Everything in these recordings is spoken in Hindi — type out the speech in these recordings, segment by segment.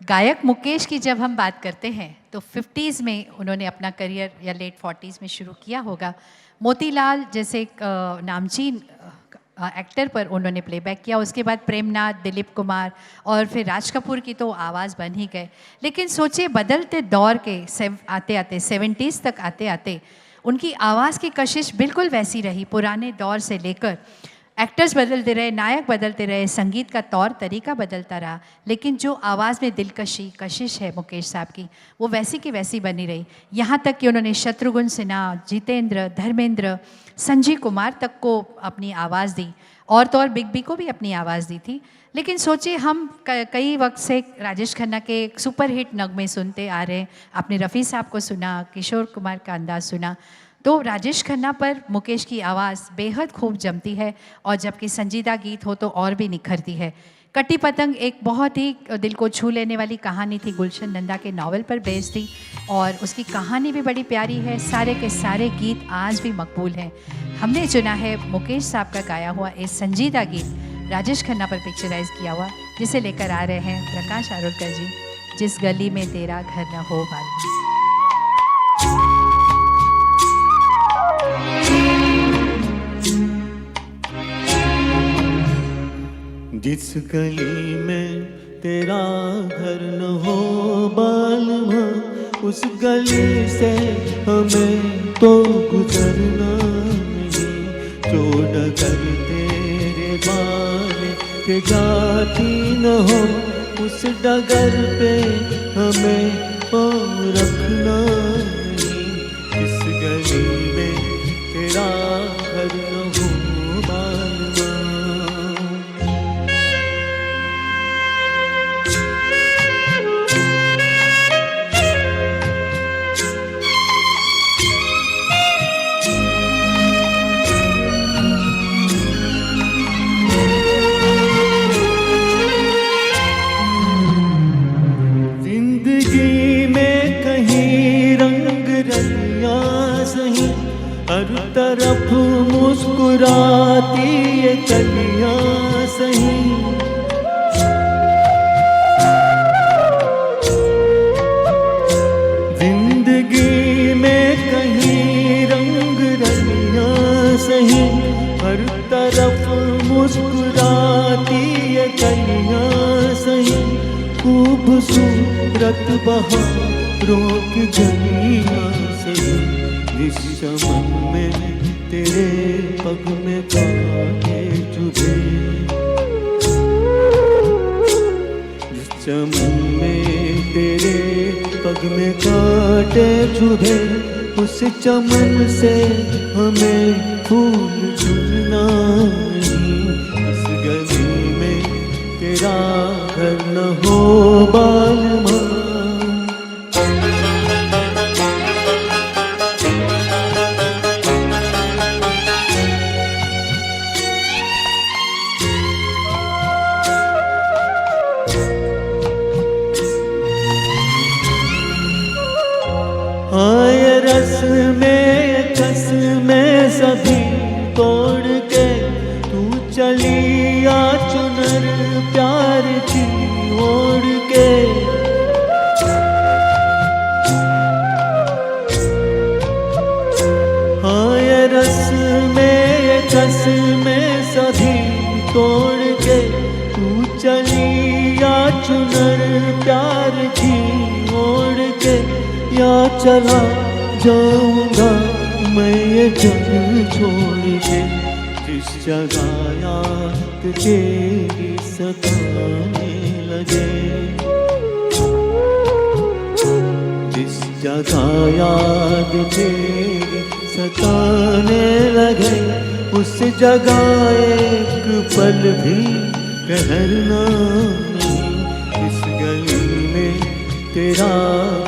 गायक मुकेश की जब हम बात करते हैं तो 50s में उन्होंने अपना करियर या लेट 40s में शुरू किया होगा। मोतीलाल जैसे एक नामचीन एक्टर पर उन्होंने प्लेबैक किया। उसके बाद प्रेमनाथ, दिलीप कुमार और फिर राज कपूर की तो आवाज़ बन ही गए। लेकिन सोचिए बदलते दौर के आते आते 70s तक आते आते उनकी आवाज़ की कशिश बिल्कुल वैसी रही। पुराने दौर से लेकर एक्टर्स बदलते रहे, नायक बदलते रहे, संगीत का तौर तरीका बदलता रहा, लेकिन जो आवाज़ में दिलकशी कशिश है मुकेश साहब की, वो वैसी की वैसी बनी रही। यहाँ तक कि उन्होंने शत्रुघ्न सिन्हा, जितेंद्र, धर्मेंद्र, संजीव कुमार तक को अपनी आवाज़ दी और तो और बिग बी को भी अपनी आवाज़ दी थी। लेकिन सोचिए हम कई वक्त से राजेश खन्ना के सुपरहिट नगमे सुनते आ रहे हैं। आपने रफ़ी साहब को सुना, किशोर कुमार का अंदाज़ सुना, तो राजेश खन्ना पर मुकेश की आवाज़ बेहद खूब जमती है और जबकि संजीदा गीत हो तो और भी निखरती है। कटी पतंग एक बहुत ही दिल को छू लेने वाली कहानी थी, गुलशन नंदा के नावल पर बेस्ड थी और उसकी कहानी भी बड़ी प्यारी है। सारे के सारे गीत आज भी मकबूल हैं। हमने चुना है मुकेश साहब का गाया हुआ एक संजीदा गीत राजेश खन्ना पर पिक्चराइज किया हुआ, जिसे लेकर आ रहे हैं प्रकाश आरोलकर जी, जिस गली में तेरा घर न हो वाली। जिस गली में तेरा घर न हो बालमा, उस गली से हमें तो गुजरना नहीं। जो डगर तेरे बारे के जाती न हो, उस डगर पे हमें पाँव रखना नहीं। जिस गली में तेरा घर न हो बालमा। हर तरफ मुस्कुराती ये कलियां सही। जिंदगी में कहीं रंग रलियां सही, हर तरफ मुस्कुराती ये कलियां सही। खूबसूरत बहारों की गलियां सही। जिस चमन में तेरे पग में कांटे चुभे, जिस चमन में तेरे पग में कांटे चुभे, उस चमन से हमें फूल चुनना नहीं। इस गली में तेरा घर न हो बालमा। आए रस में कस में सभी तोड़ के, तू चली आ चुनर प्यार की ओढ़ के। आए रस में कस में सभी तोड़ के, तू चली आ चुनर प्यार की ओढ़ के। या चला जाऊंगा मैं ये जग छोड़ के, जिस जगह याद तेरी सताने लगे। जिस जगह याद तेरी सताने लगे, उस जगह एक पल भी ठहरना नहीं। इस गली में तेरा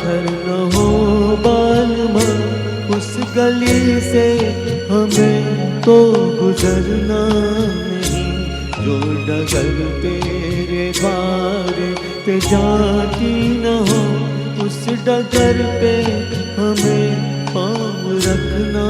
घर न हो बालमा, उस गली से हमें तो गुजरना नहीं। जो डगर तेरे द्वार पे जाती न हो, उस डगर पे हमें पाँव रखना